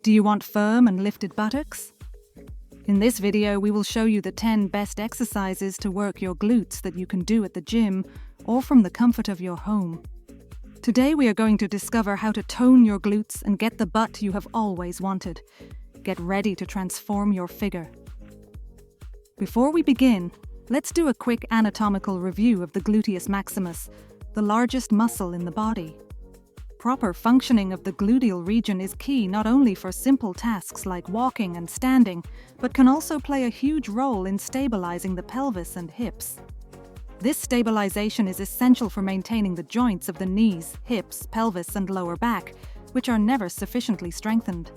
Do you want firm and lifted buttocks? In this video, we will show you the 10 best exercises to work your glutes that you can do at the gym or from the comfort of your home. Today we are going to discover how to tone your glutes and get the butt you have always wanted. Get ready to transform your figure. Before we begin, let's do a quick anatomical review of the gluteus maximus, the largest muscle in the body. Proper functioning of the gluteal region is key not only for simple tasks like walking and standing, but can also play a huge role in stabilizing the pelvis and hips. This stabilization is essential for maintaining the joints of the knees, hips, pelvis, and lower back, which are never sufficiently strengthened.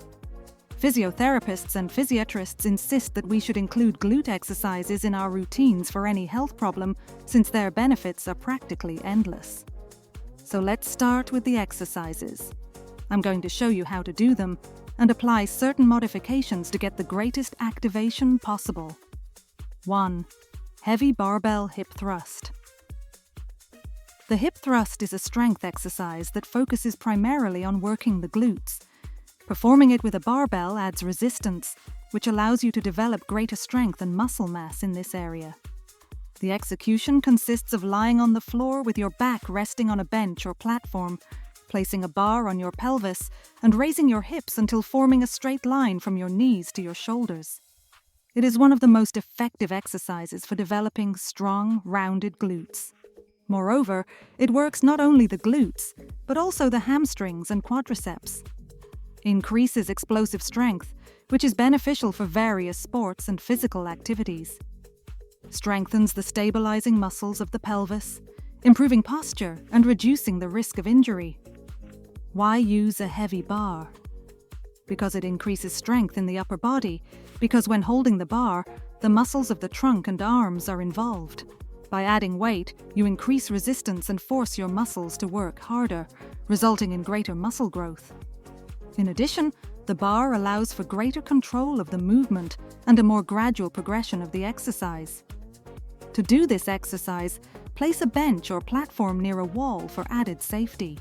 Physiotherapists and physiatrists insist that we should include glute exercises in our routines for any health problem, since their benefits are practically endless. So let's start with the exercises. I'm going to show you how to do them and apply certain modifications to get the greatest activation possible. 1. Heavy barbell hip thrust. The hip thrust is a strength exercise that focuses primarily on working the glutes. Performing it with a barbell adds resistance, which allows you to develop greater strength and muscle mass in this area. The execution consists of lying on the floor with your back resting on a bench or platform, placing a bar on your pelvis, and raising your hips until forming a straight line from your knees to your shoulders. It is one of the most effective exercises for developing strong, rounded glutes. Moreover, it works not only the glutes, but also the hamstrings and quadriceps. Increases explosive strength, which is beneficial for various sports and physical activities. Strengthens the stabilizing muscles of the pelvis, improving posture and reducing the risk of injury. Why use a heavy bar? Because it increases strength in the upper body, because when holding the bar, the muscles of the trunk and arms are involved. By adding weight, you increase resistance and force your muscles to work harder, resulting in greater muscle growth. In addition, the bar allows for greater control of the movement and a more gradual progression of the exercise. To do this exercise, place a bench or platform near a wall for added safety.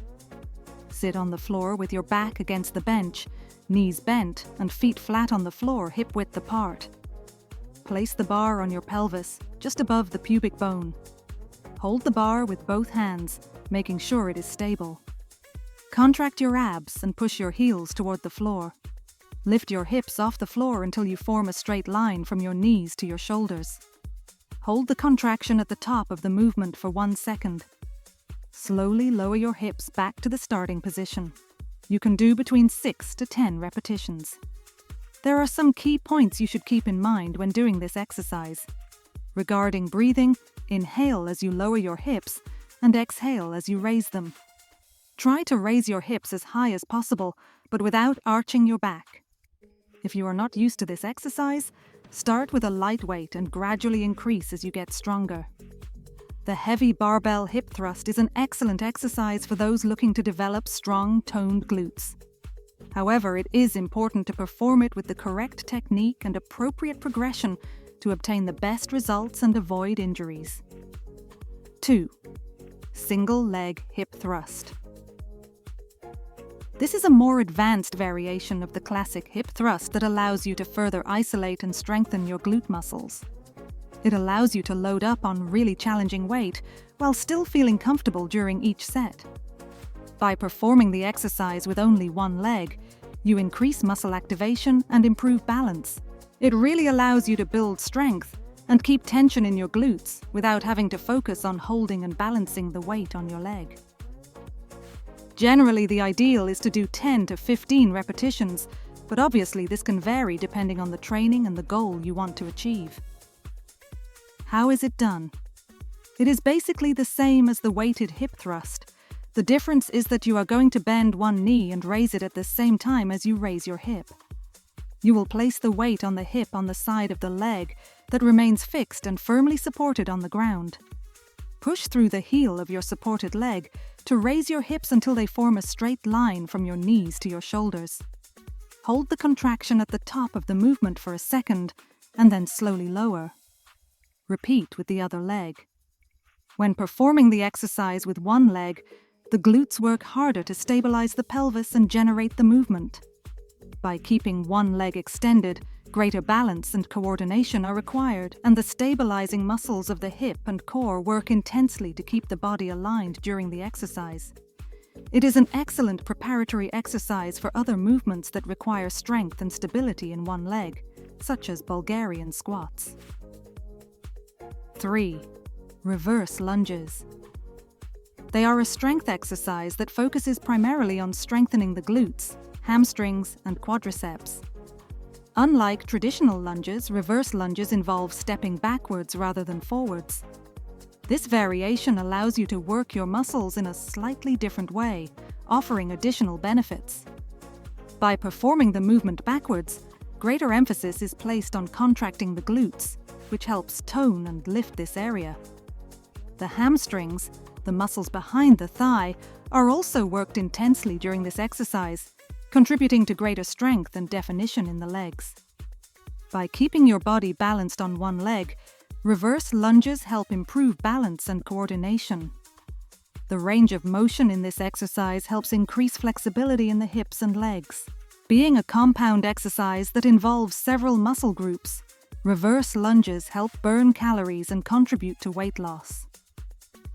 Sit on the floor with your back against the bench, knees bent and feet flat on the floor, hip width apart. Place the bar on your pelvis, just above the pubic bone. Hold the bar with both hands, making sure it is stable. Contract your abs and push your heels toward the floor. Lift your hips off the floor until you form a straight line from your knees to your shoulders. Hold the contraction at the top of the movement for 1 second. Slowly lower your hips back to the starting position. You can do between 6 to 10 repetitions. There are some key points you should keep in mind when doing this exercise. Regarding breathing, inhale as you lower your hips and exhale as you raise them. Try to raise your hips as high as possible, but without arching your back. If you are not used to this exercise, start with a light weight and gradually increase as you get stronger. The heavy barbell hip thrust is an excellent exercise for those looking to develop strong, toned glutes. However, it is important to perform it with the correct technique and appropriate progression to obtain the best results and avoid injuries. 2. Single leg hip thrust. This is a more advanced variation of the classic hip thrust that allows you to further isolate and strengthen your glute muscles. It allows you to load up on really challenging weight while still feeling comfortable during each set. By performing the exercise with only one leg, you increase muscle activation and improve balance. It really allows you to build strength and keep tension in your glutes without having to focus on holding and balancing the weight on your leg. Generally, the ideal is to do 10 to 15 repetitions, but obviously this can vary depending on the training and the goal you want to achieve. How is it done? It is basically the same as the weighted hip thrust. The difference is that you are going to bend one knee and raise it at the same time as you raise your hip. You will place the weight on the hip on the side of the leg that remains fixed and firmly supported on the ground. Push through the heel of your supported leg to raise your hips until they form a straight line from your knees to your shoulders. Hold the contraction at the top of the movement for a second and then slowly lower. Repeat with the other leg. When performing the exercise with one leg, the glutes work harder to stabilize the pelvis and generate the movement. By keeping one leg extended, greater balance and coordination are required, and the stabilizing muscles of the hip and core work intensely to keep the body aligned during the exercise. It is an excellent preparatory exercise for other movements that require strength and stability in one leg, such as Bulgarian squats. 3. Reverse lunges. They are a strength exercise that focuses primarily on strengthening the glutes, hamstrings, and quadriceps. Unlike traditional lunges, reverse lunges involve stepping backwards rather than forwards. This variation allows you to work your muscles in a slightly different way, offering additional benefits. By performing the movement backwards, greater emphasis is placed on contracting the glutes, which helps tone and lift this area. The hamstrings, the muscles behind the thigh, are also worked intensely during this exercise, contributing to greater strength and definition in the legs. By keeping your body balanced on one leg, reverse lunges help improve balance and coordination. The range of motion in this exercise helps increase flexibility in the hips and legs. Being a compound exercise that involves several muscle groups, reverse lunges help burn calories and contribute to weight loss.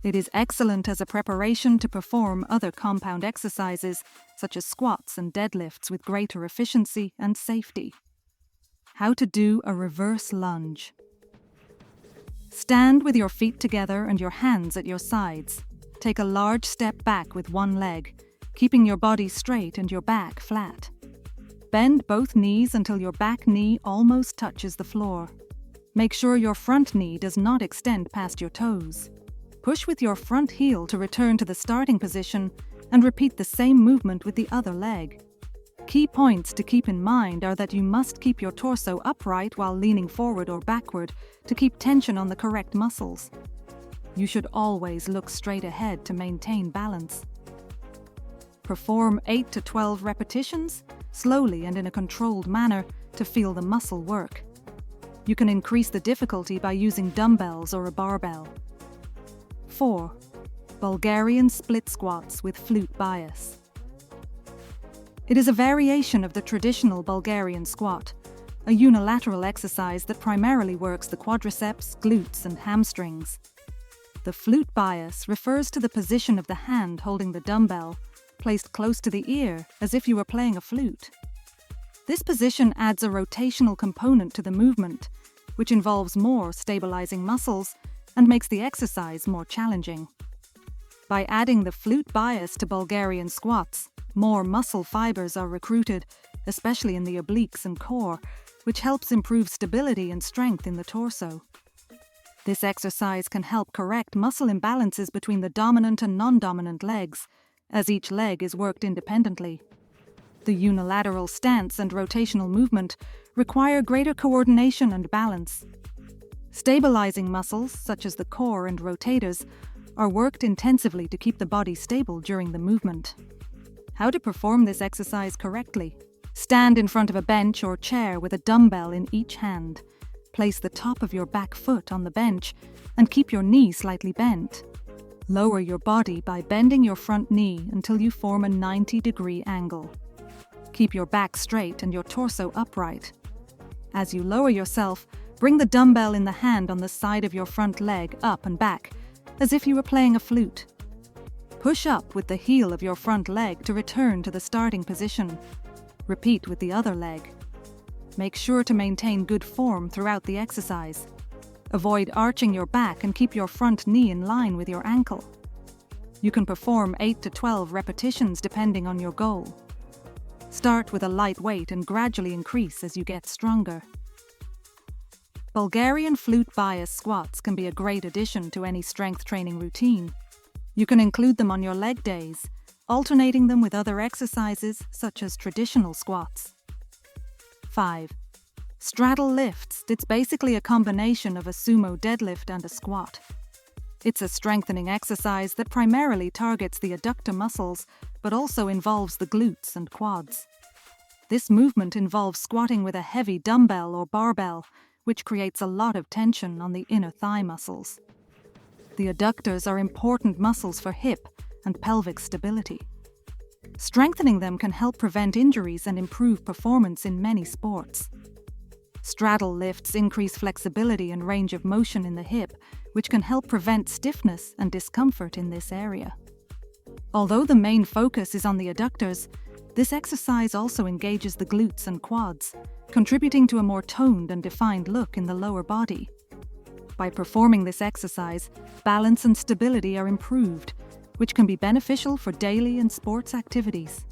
It is excellent as a preparation to perform other compound exercises, such as squats and deadlifts, with greater efficiency and safety. How to do a reverse lunge. Stand with your feet together and your hands at your sides. Take a large step back with one leg, keeping your body straight and your back flat. Bend both knees until your back knee almost touches the floor. Make sure your front knee does not extend past your toes. Push with your front heel to return to the starting position and repeat the same movement with the other leg. Key points to keep in mind are that you must keep your torso upright while leaning forward or backward to keep tension on the correct muscles. You should always look straight ahead to maintain balance. Perform 8 to 12 repetitions, slowly and in a controlled manner, to feel the muscle work. You can increase the difficulty by using dumbbells or a barbell. 4. Bulgarian split squats with flute bias. It is a variation of the traditional Bulgarian squat, a unilateral exercise that primarily works the quadriceps, glutes, and hamstrings. The flute bias refers to the position of the hand holding the dumbbell, placed close to the ear as if you were playing a flute. This position adds a rotational component to the movement, which involves more stabilizing muscles and makes the exercise more challenging. By adding the flute bias to Bulgarian squats, more muscle fibers are recruited, especially in the obliques and core, which helps improve stability and strength in the torso. This exercise can help correct muscle imbalances between the dominant and non-dominant legs, as each leg is worked independently. The unilateral stance and rotational movement require greater coordination and balance. Stabilizing muscles, such as the core and rotators, are worked intensively to keep the body stable during the movement. How to perform this exercise correctly? Stand in front of a bench or chair with a dumbbell in each hand. Place the top of your back foot on the bench and keep your knee slightly bent. Lower your body by bending your front knee until you form a 90-degree angle. Keep your back straight and your torso upright. As you lower yourself, bring the dumbbell in the hand on the side of your front leg up and back, as if you were playing a flute. Push up with the heel of your front leg to return to the starting position. Repeat with the other leg. Make sure to maintain good form throughout the exercise. Avoid arching your back and keep your front knee in line with your ankle. You can perform 8 to 12 repetitions depending on your goal. Start with a light weight and gradually increase as you get stronger. Bulgarian flute bias squats can be a great addition to any strength training routine. You can include them on your leg days, alternating them with other exercises such as traditional squats. 5. Straddle lifts. It's basically a combination of a sumo deadlift and a squat. It's a strengthening exercise that primarily targets the adductor muscles, but also involves the glutes and quads. This movement involves squatting with a heavy dumbbell or barbell, which creates a lot of tension on the inner thigh muscles. The adductors are important muscles for hip and pelvic stability. Strengthening them can help prevent injuries and improve performance in many sports. Straddle lifts increase flexibility and range of motion in the hip, which can help prevent stiffness and discomfort in this area. Although the main focus is on the adductors, this exercise also engages the glutes and quads, contributing to a more toned and defined look in the lower body. By performing this exercise, balance and stability are improved, which can be beneficial for daily and sports activities.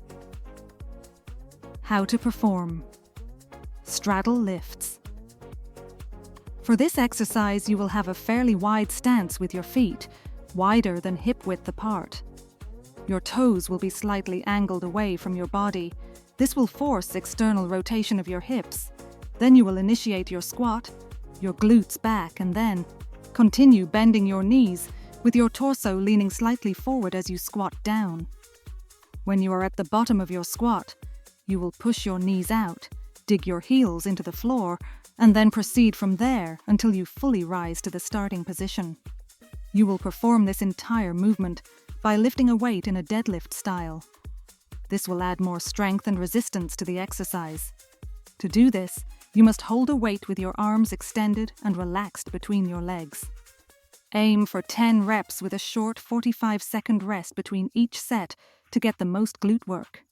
How to perform. Straddle lifts. For this exercise, you will have a fairly wide stance with your feet, wider than hip width apart. Your toes will be slightly angled away from your body. This will force external rotation of your hips. Then you will initiate your squat, your glutes back, and then continue bending your knees with your torso leaning slightly forward as you squat down. When you are at the bottom of your squat, you will push your knees out, dig your heels into the floor, and then proceed from there until you fully rise to the starting position. You will perform this entire movement by lifting a weight in a deadlift style. This will add more strength and resistance to the exercise. To do this, you must hold a weight with your arms extended and relaxed between your legs. Aim for 10 reps with a short 45-second rest between each set to get the most glute work.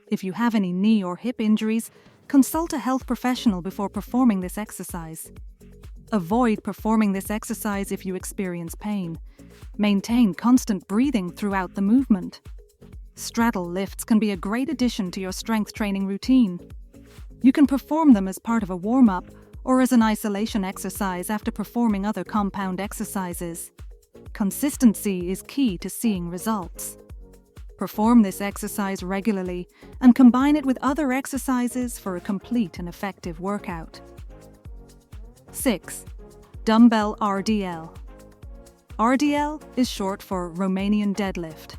If you have any knee or hip injuries, consult a health professional before performing this exercise. Avoid performing this exercise if you experience pain. Maintain constant breathing throughout the movement. Straddle lifts can be a great addition to your strength training routine. You can perform them as part of a warm-up or as an isolation exercise after performing other compound exercises. Consistency is key to seeing results. Perform this exercise regularly and combine it with other exercises for a complete and effective workout. 6. Dumbbell RDL. RDL is short for Romanian deadlift.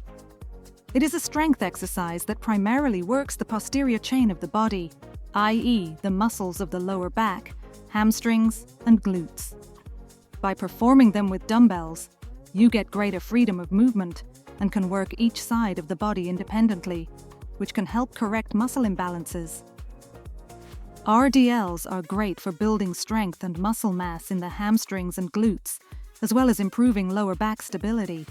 It is a strength exercise that primarily works the posterior chain of the body, i.e., the muscles of the lower back, hamstrings, and glutes. By performing them with dumbbells, you get greater freedom of movement and can work each side of the body independently, which can help correct muscle imbalances. RDLs are great for building strength and muscle mass in the hamstrings and glutes, as well as improving lower back stability.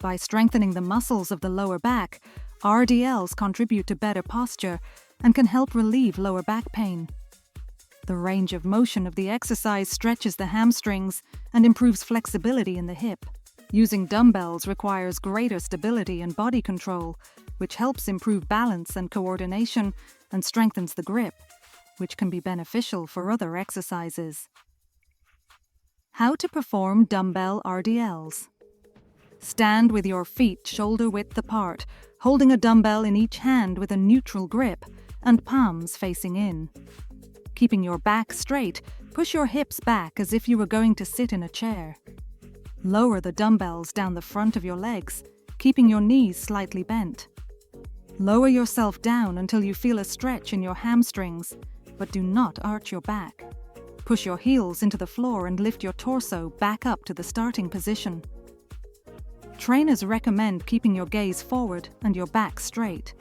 By strengthening the muscles of the lower back, RDLs contribute to better posture and can help relieve lower back pain. The range of motion of the exercise stretches the hamstrings and improves flexibility in the hip. Using dumbbells requires greater stability and body control, which helps improve balance and coordination and strengthens the grip, which can be beneficial for other exercises. How to perform dumbbell RDLs. Stand with your feet shoulder-width apart, holding a dumbbell in each hand with a neutral grip and palms facing in. Keeping your back straight, push your hips back as if you were going to sit in a chair. Lower the dumbbells down the front of your legs, keeping your knees slightly bent. Lower yourself down until you feel a stretch in your hamstrings, but do not arch your back. Push your heels into the floor and lift your torso back up to the starting position. Trainers recommend keeping your gaze forward and your back straight.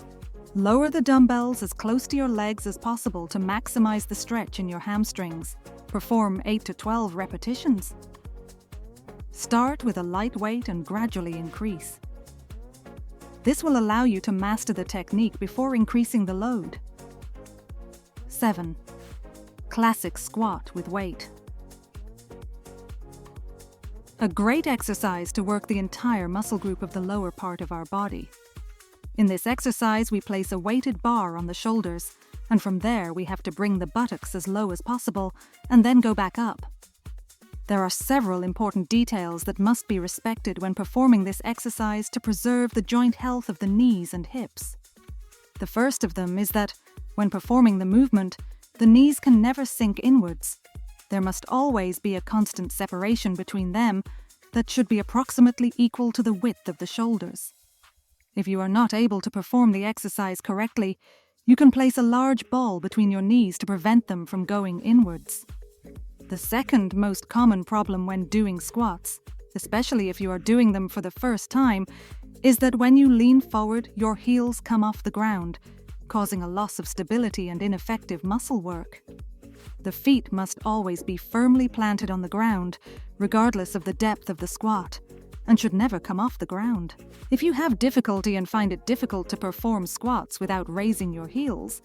Lower the dumbbells as close to your legs as possible to maximize the stretch in your hamstrings. Perform 8 to 12 repetitions. Start with a light weight and gradually increase. This will allow you to master the technique before increasing the load. 7. Classic squat with weight. A great exercise to work the entire muscle group of the lower part of our body. In this exercise, we place a weighted bar on the shoulders, and from there we have to bring the buttocks as low as possible and then go back up. There are several important details that must be respected when performing this exercise to preserve the joint health of the knees and hips. The first of them is that, when performing the movement, the knees can never sink inwards. There must always be a constant separation between them that should be approximately equal to the width of the shoulders. If you are not able to perform the exercise correctly, you can place a large ball between your knees to prevent them from going inwards. The second most common problem when doing squats, especially if you are doing them for the first time, is that when you lean forward, your heels come off the ground, causing a loss of stability and ineffective muscle work. The feet must always be firmly planted on the ground, regardless of the depth of the squat, and should never come off the ground. If you have difficulty and find it difficult to perform squats without raising your heels,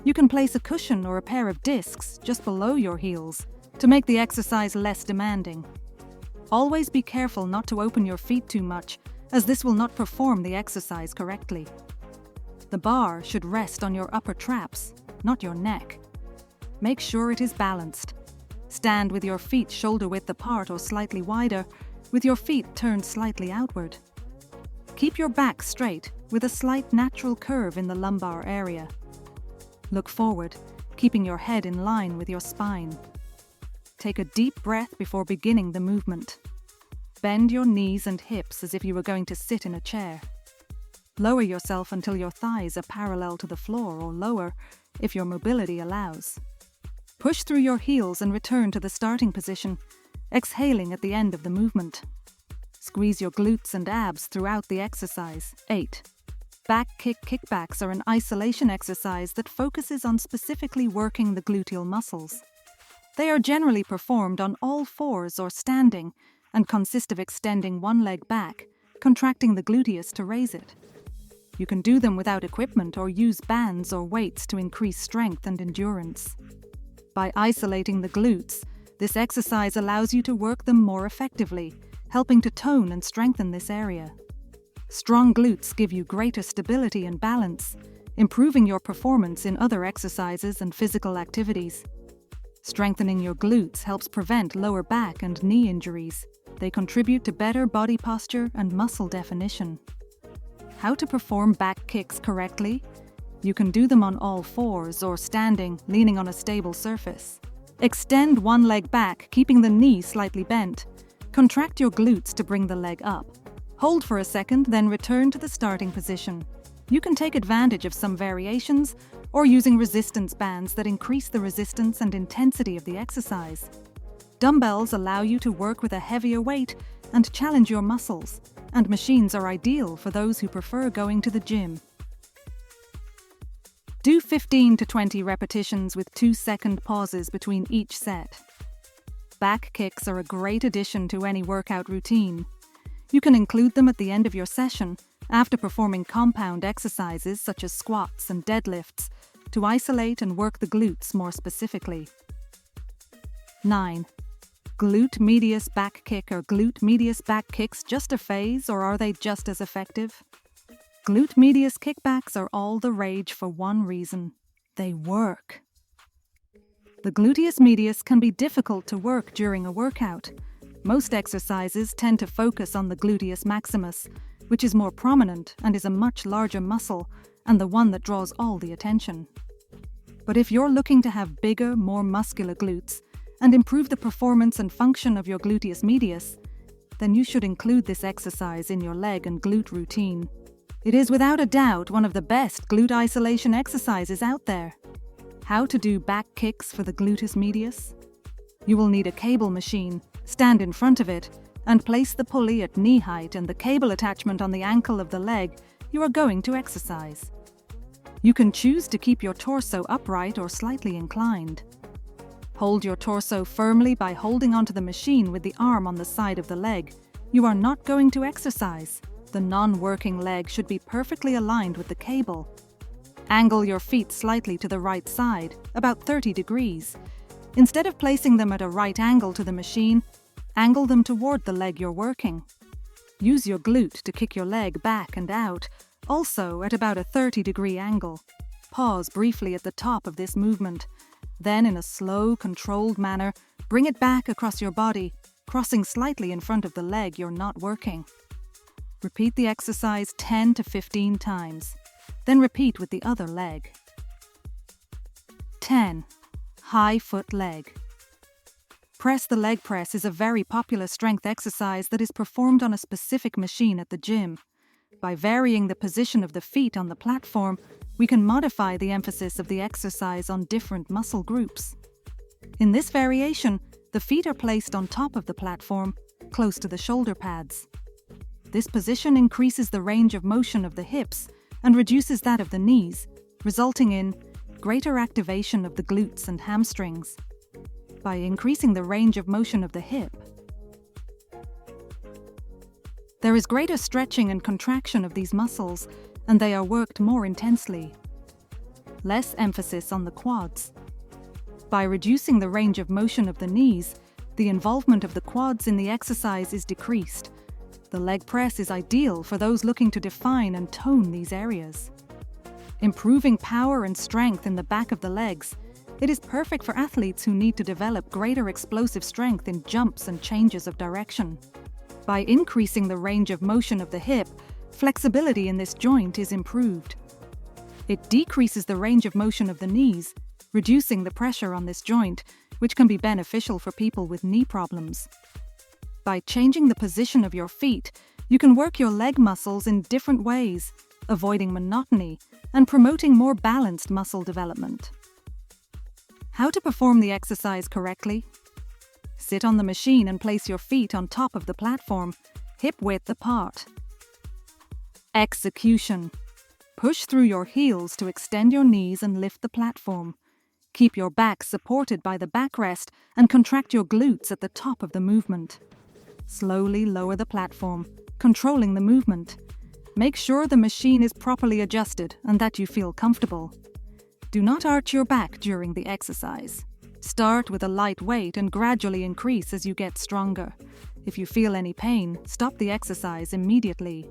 you can place a cushion or a pair of discs just below your heels to make the exercise less demanding. Always be careful not to open your feet too much, as this will not perform the exercise correctly. The bar should rest on your upper traps, not your neck. Make sure it is balanced. Stand with your feet shoulder-width apart or slightly wider, with your feet turned slightly outward. Keep your back straight, with a slight natural curve in the lumbar area. Look forward, keeping your head in line with your spine. Take a deep breath before beginning the movement. Bend your knees and hips as if you were going to sit in a chair. Lower yourself until your thighs are parallel to the floor or lower, if your mobility allows. Push through your heels and return to the starting position, exhaling at the end of the movement. Squeeze your glutes and abs throughout the exercise. 8. Back kick kickbacks are an isolation exercise that focuses on specifically working the gluteal muscles. They are generally performed on all fours or standing and consist of extending one leg back, contracting the gluteus to raise it. You can do them without equipment or use bands or weights to increase strength and endurance. By isolating the glutes, this exercise allows you to work them more effectively, helping to tone and strengthen this area. Strong glutes give you greater stability and balance, improving your performance in other exercises and physical activities. Strengthening your glutes helps prevent lower back and knee injuries. They contribute to better body posture and muscle definition. How to perform back kicks correctly? You can do them on all fours or standing, leaning on a stable surface. Extend one leg back, keeping the knee slightly bent. Contract your glutes to bring the leg up. Hold for a second, then return to the starting position. You can take advantage of some variations or using resistance bands that increase the resistance and intensity of the exercise. Dumbbells allow you to work with a heavier weight and challenge your muscles, and machines are ideal for those who prefer going to the gym. Do 15 to 20 repetitions with 2-second pauses between each set. Back kicks are a great addition to any workout routine. You can include them at the end of your session, after performing compound exercises such as squats and deadlifts, to isolate and work the glutes more specifically. 9. Glute medius back kick or glute medius back kicks just a phase, or are they just as effective? Glute medius kickbacks are all the rage for one reason: they work. The gluteus medius can be difficult to work during a workout. Most exercises tend to focus on the gluteus maximus, which is more prominent and is a much larger muscle and the one that draws all the attention. But if you're looking to have bigger, more muscular glutes and improve the performance and function of your gluteus medius, then you should include this exercise in your leg and glute routine. It is without a doubt one of the best glute isolation exercises out there. How to do back kicks for the gluteus medius? You will need a cable machine, stand in front of it, and place the pulley at knee height and the cable attachment on the ankle of the leg you are going to exercise. You can choose to keep your torso upright or slightly inclined. Hold your torso firmly by holding onto the machine with the arm on the side of the leg. You are not going to exercise. The non-working leg should be perfectly aligned with the cable. Angle your feet slightly to the right side, about 30 degrees. Instead of placing them at a right angle to the machine, angle them toward the leg you're working. Use your glute to kick your leg back and out, also at about a 30-degree angle. Pause briefly at the top of this movement. Then, in a slow, controlled manner, bring it back across your body, crossing slightly in front of the leg you're not working. Repeat the exercise 10 to 15 times. Then repeat with the other leg. 10. High foot leg. Press the leg press is a very popular strength exercise that is performed on a specific machine at the gym. By varying the position of the feet on the platform, we can modify the emphasis of the exercise on different muscle groups. In this variation, the feet are placed on top of the platform, close to the shoulder pads. This position increases the range of motion of the hips and reduces that of the knees, resulting in greater activation of the glutes and hamstrings. By increasing the range of motion of the hip, there is greater stretching and contraction of these muscles, and they are worked more intensely. Less emphasis on the quads. By reducing the range of motion of the knees, the involvement of the quads in the exercise is decreased. The leg press is ideal for those looking to define and tone these areas. Improving power and strength in the back of the legs, it is perfect for athletes who need to develop greater explosive strength in jumps and changes of direction. By increasing the range of motion of the hip, flexibility in this joint is improved. It decreases the range of motion of the knees, reducing the pressure on this joint, which can be beneficial for people with knee problems. By changing the position of your feet, you can work your leg muscles in different ways, avoiding monotony and promoting more balanced muscle development. How to perform the exercise correctly? Sit on the machine and place your feet on top of the platform, hip-width apart. Execution. Push through your heels to extend your knees and lift the platform. Keep your back supported by the backrest and contract your glutes at the top of the movement. Slowly lower the platform, controlling the movement. Make sure the machine is properly adjusted and that you feel comfortable. Do not arch your back during the exercise. Start with a light weight and gradually increase as you get stronger. If you feel any pain, stop the exercise immediately.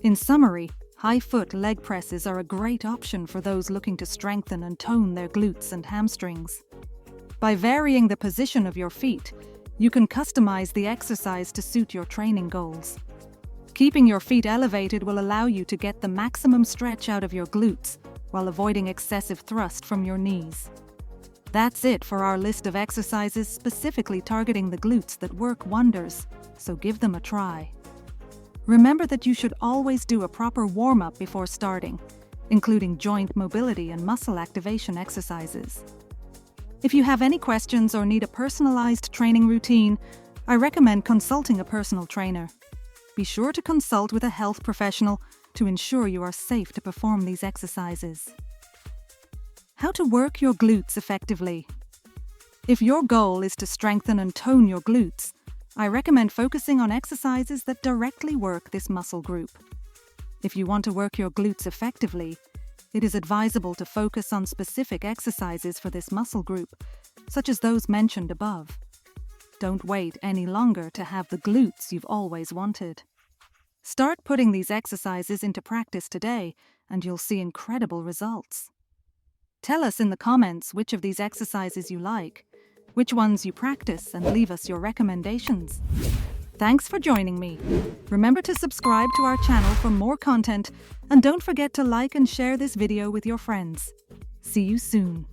In summary, high foot leg presses are a great option for those looking to strengthen and tone their glutes and hamstrings. By varying the position of your feet, you can customize the exercise to suit your training goals. Keeping your feet elevated will allow you to get the maximum stretch out of your glutes while avoiding excessive thrust from your knees. That's it for our list of exercises specifically targeting the glutes that work wonders, so give them a try. Remember that you should always do a proper warm-up before starting, including joint mobility and muscle activation exercises. If you have any questions or need a personalized training routine, I recommend consulting a personal trainer. Be sure to consult with a health professional to ensure you are safe to perform these exercises. How to work your glutes effectively. If your goal is to strengthen and tone your glutes, I recommend focusing on exercises that directly work this muscle group. If you want to work your glutes effectively, it is advisable to focus on specific exercises for this muscle group, such as those mentioned above. Don't wait any longer to have the glutes you've always wanted. Start putting these exercises into practice today, and you'll see incredible results. Tell us in the comments which of these exercises you like, which ones you practice, and leave us your recommendations. Thanks for joining me. Remember to subscribe to our channel for more content, and don't forget to like and share this video with your friends. See you soon.